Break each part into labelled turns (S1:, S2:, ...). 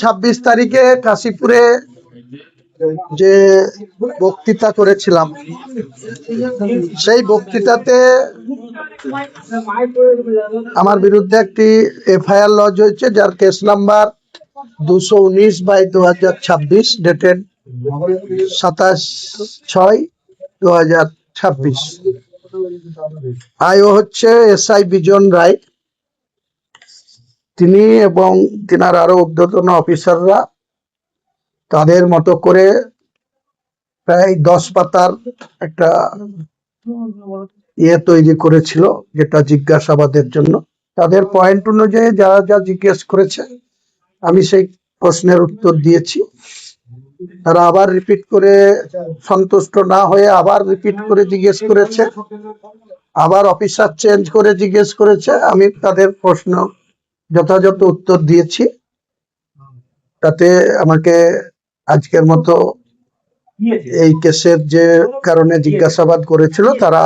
S1: 26 তারিখে কাশীপুরে যে বক্তৃতা করেছিলাম, সেই বক্তৃতাতে আমার বিরুদ্ধে একটি এফআইআর লজ হয়েছে, যার কেস নাম্বার 219/2026, ডেটেড 27/6/2026। আইও হচ্ছে এসআই বিজন রায়। তিনি এবং তিনার আরো ঊর্ধ্বতন অফিসাররা তাদের মতো করে প্রায় 10 পাতার একটা তৈরি করেছিল, যেটা জিজ্ঞাসাবাদের জন্য। তাদের পয়েন্ট অনুযায়ী যারা যা জিজ্ঞেস করেছে আমি সেই প্রশ্নের উত্তর দিয়েছি। তারা আবার রিপিট করে সন্তুষ্ট না হয়ে আবার রিপিট করে জিজ্ঞেস করেছে, আবার অফিসার চেঞ্জ করে জিজ্ঞেস করেছে। আমি তাদের প্রশ্ন যথাযথ উত্তর দিয়েছি। তাতে আমাকে আজকের মতো এই কেসের যে কারণে জিজ্ঞাসাবাদ করেছিল তারা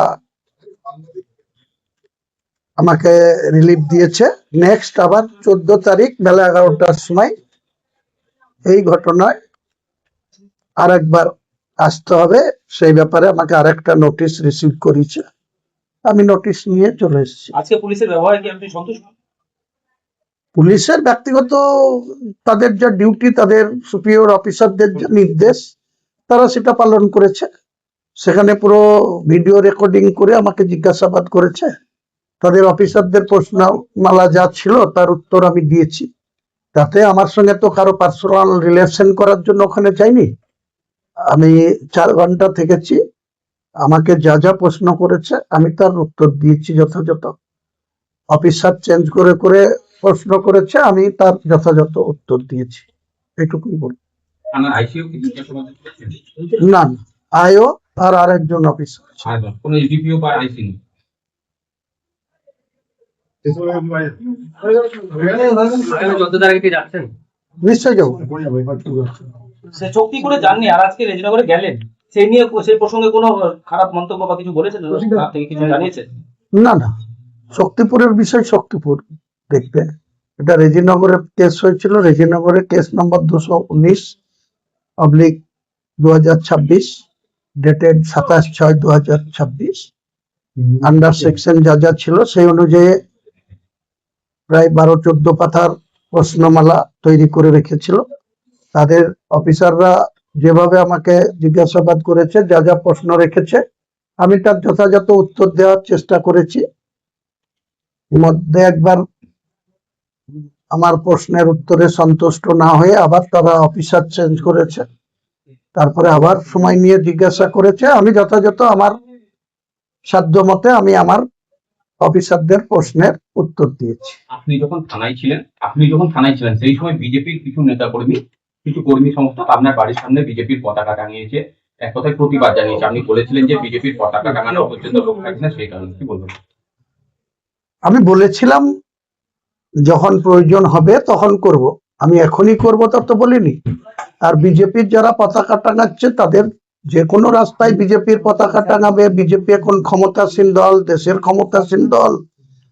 S1: আমাকে রিলিফ দিয়েছে। নেক্সট আবার 14 তারিখ বেলা 11টার সময় এই ঘটনায় আরেকবার আসতে হবে। সেই ব্যাপারে আমাকে আরেকটা নোটিশ রিসিভ করেছে, আমি নোটিশ নিয়ে চলে এসেছি।
S2: আজকে পুলিশের ব্যবহারে কি আপনি সন্তুষ্ট?
S1: পুলিশের ব্যক্তিগত তাদের যা ডিউটি, তাদের সুপিরিয়র অফিসারদের যে নির্দেশ, তারা সেটা পালন করেছে। সেখানে পুরো ভিডিও রেকর্ডিং করে আমাকে জিজ্ঞাসাবাদ করেছে। তাদের অফিসারদের প্রশ্নমালা যা ছিল তার উত্তর আমি দিয়েছি। তাতে আমার সঙ্গে তো কারো পার্সোনাল রিলেশন করার জন্য ওখানে যাইনি। আমি 4 ঘন্টা থেকেছি। আমাকে যা যা প্রশ্ন করেছে আমি তার উত্তর দিয়েছি যথাযথ। অফিসার চেঞ্জ করে করে প্রশ্ন করেছে, আমি তার যথাযথ উত্তর দিয়েছি। এটুকুই বলি। না, আইও আর আরেকজন অফিসার। নিশ্চয় যাবো।
S2: সে চুক্তি করে যাননি, আর আজকে রেজিনগরে গেলেন, সেই নিয়ে সেই প্রসঙ্গে কোনো খারাপ মন্তব্য বা কিছু বলেছেন থেকে কিছু জানিয়েছেন?
S1: না না, শক্তিপুরের বিষয় শক্তিপুর দেখবে। এটা রেজিনগরের কেস হয়েছিল। রেজিনগরের case number 219/2026, dated 27/6/2026। Under section যা যা ছিল সেই অনুযায়ী প্রায় 12-14 পাতার প্রশ্নমালা তৈরি করে রেখেছিল। তাদের অফিসাররা যেভাবে আমাকে জিজ্ঞাসাবাদ করেছে, যা যা প্রশ্ন রেখেছে, আমি তার যথাযথ উত্তর দেওয়ার চেষ্টা করেছি। মধ্যে একবার আমার প্রশ্নের উত্তরে সন্তুষ্ট না হয়ে আবার তারা অফিসার চেঞ্জ করেছে। তারপরে আবার সময় নিয়ে জিজ্ঞাসা করেছে। আমি যথাযথ আমার সাধ্য মতে আমি আমার অফিসারদের প্রশ্নের উত্তর দিয়েছি।
S3: আপনি যখন থানায় ছিলেন সেই সময় বিজেপির কিছু নেতাকর্মী, কিছু কর্মী সংস্থা আপনার বাড়ির সামনে বিজেপির পতাকা টাঙিয়েছে, এক কথায় প্রতিবাদ জানিয়েছে। আপনি বলেছিলেন যে বিজেপির পতাকা টাঙানো পর্যন্ত লোক থাকে না, সেই কারণে কি বলবেন?
S1: আমি বলেছিলাম যখন প্রয়োজন হবে তখন করব, আমি এখনই করব তা তো বলিনি। আর বিজেপির যারা পতাকা টাঙাচ্ছে তাদের যে কোনো রাস্তায় বিজেপির পতাকা টাঙাবে। বিজেপি এখন ক্ষমতাসীন দল, দেশের ক্ষমতাসীন দল।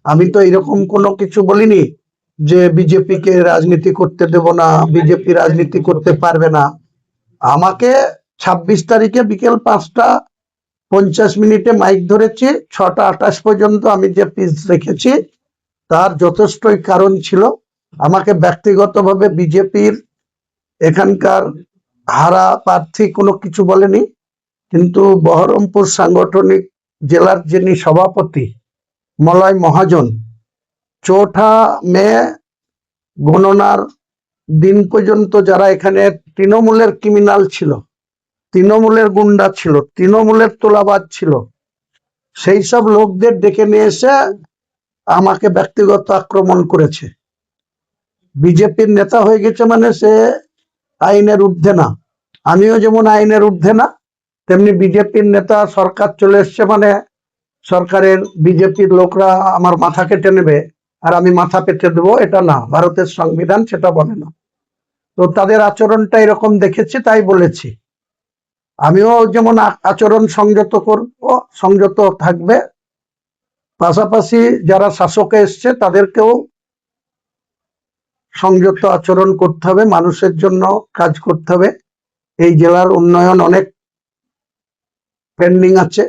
S1: আমি তো এরকম কোনো কিছু বলিনি যে বিজেপিকে রাজনীতি করতে দেব না, বিজেপি রাজনীতি করতে পারবে না। আমাকে 26 তারিখে বিকেল 5:50 মাইক ধরেছি। 6:28 পর্যন্ত আমি যে পিস রেখেছি তার যথেষ্টই কারণ ছিল। আমাকে ব্যক্তিগতভাবে বিজেপির এখানকার হারা প্রার্থী কোনো কিছু বলেনি, কিন্তু বহরমপুর সাংগঠনিক জেলার যিনি সভাপতি মলয় মহাজন 4 মে গণনার দিন পর্যন্ত যারা এখানে তৃণমূলের ক্রিমিনাল ছিল, তৃণমূলের গুন্ডা ছিল, তৃণমূলের তোলাবাজ ছিল, সেই সব লোকদের ডেকে নিয়ে এসে আমাকে ব্যক্তিগত আক্রমণ করেছে। বিজেপির নেতা হয়ে গেছে মানে সে আইনের ঊর্ধ্বে না। আমিও যেমন আইনের ঊর্ধ্বে না, তেমনি বিজেপির নেতা সরকার চলে এসছে মানে সরকারের বিজেপির লোকরা আমার মাথা কেটে নেবে আর আমি মাথা পেতে দেবো, এটা না। ভারতের সংবিধান সেটা বলে না। তো তাদের আচরণটা এরকম দেখেছি, তাই বলেছি। আমিও যেমন আচরণ সংযত করব, সংযত থাকবে, পাশাপাশি যারা শাসকে এসছে তাদেরকেও সংযত আচরণ করতে হবে, মানুষের জন্য কাজ করতে হবে। এই জেলার উন্নয়ন অনেক পেন্ডিং আছে।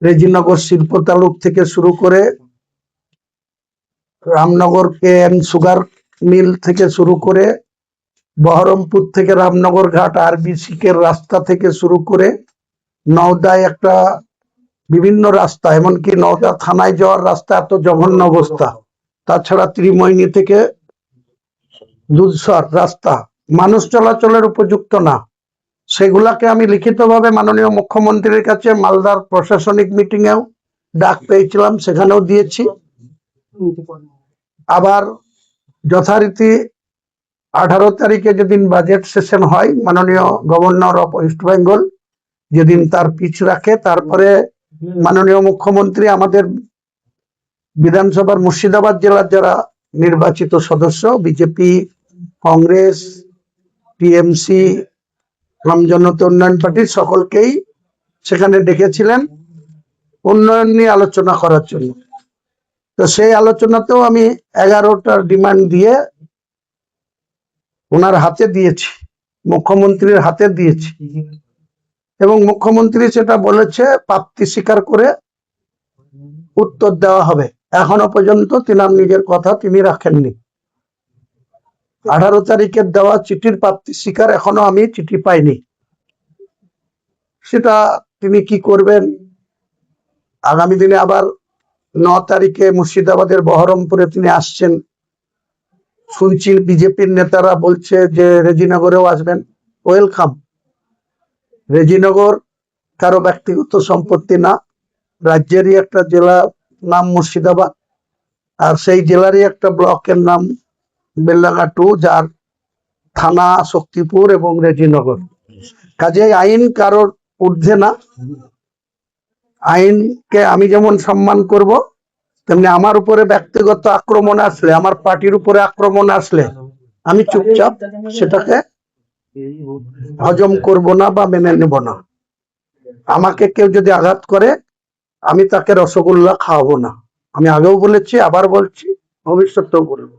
S1: রেজিনগর শিল্প তালুক থেকে শুরু করে রামনগর কেএন সুগার মিল থেকে শুরু করে বহরমপুর থেকে রামনগর ঘাট আরবিসি এর রাস্তা থেকে শুরু করে নওদায় একটা বিভিন্ন রাস্তা, এমনকি নওদা থানায় যাওয়ার রাস্তা এত জঘন্য অবস্থা। তাছাড়া ত্রিমোহিনী থেকে দুধসর রাস্তা মানুষ চলাচলের উপযুক্ত না। সেগুলাকে আমি লিখিতভাবে মাননীয় মুখ্যমন্ত্রীর কাছে মালদার প্রশাসনিক মিটিং এও ডাক পেয়েছিলাম, সেখানেও দিয়েছি। আবার যথারীতি 18 তারিখে যেদিন বাজেট সেশন হয়, মাননীয় গভর্নর অফ ওয়েস্ট বেঙ্গল যেদিন তার পিচ রাখে, তারপরে মাননীয় মুখ্যমন্ত্রী আমাদের বিধানসভার মুর্শিদাবাদ জেলার যারা নির্বাচিত সদস্য, বিজেপি, কংগ্রেস, টিএমসি, জনতা উন্নয়ন পার্টির সকলকেই সেখানে ডেকেছিলেন উন্নয়ন নিয়ে আলোচনা করার জন্য। তো সেই আলোচনাতেও আমি 11টার ডিমান্ড দিয়ে ওনার হাতে দিয়েছি, মুখ্যমন্ত্রীর হাতে দিয়েছি, এবং মুখ্যমন্ত্রী সেটা বলেছে প্রাপ্তি স্বীকার করে উত্তর দেওয়া হবে। এখনো পর্যন্ত তিনার নিজের কথা তিনি রাখেননি। 18 তারিখের দেওয়া চিঠির প্রাপ্তি স্বীকার এখনো আমি চিঠি পাইনি। সেটা তিনি কি করবেন, আগামী দিনে আবার 9 তারিখে মুর্শিদাবাদের বহরমপুরে তিনি আসছেন। শুনছি বিজেপির নেতারা বলছে যে রেজিনগরেও আসবেন। ওয়েলকাম। রেজিনগর কারো ব্যক্তিগত সম্পত্তি না, রাজ্যেরই একটা জেলা, নাম মুর্শিদাবাদ, আর সেই জেলারই একটা ব্লকের নাম বেল্লাঘাটু, যার থানা শক্তিপুর এবং রেজিনগর। কাজেই আইন কারোর ঊর্ধ্বে না। আইনকে আমি যেমন সম্মান করব, তেমনি আমার উপরে ব্যক্তিগত আক্রমণ আসলে, আমার পার্টির উপরে আক্রমণ আসলে আমি চুপচাপ সেটাকে হজম করব না বা মেনে নেব না। আমাকে কেউ যদি আঘাত করে আমি তাকে রসগোল্লা খাওয়াবো না। আমি আগেও বলেছি, আবার বলছি, ভবিষ্যতেও বলবো।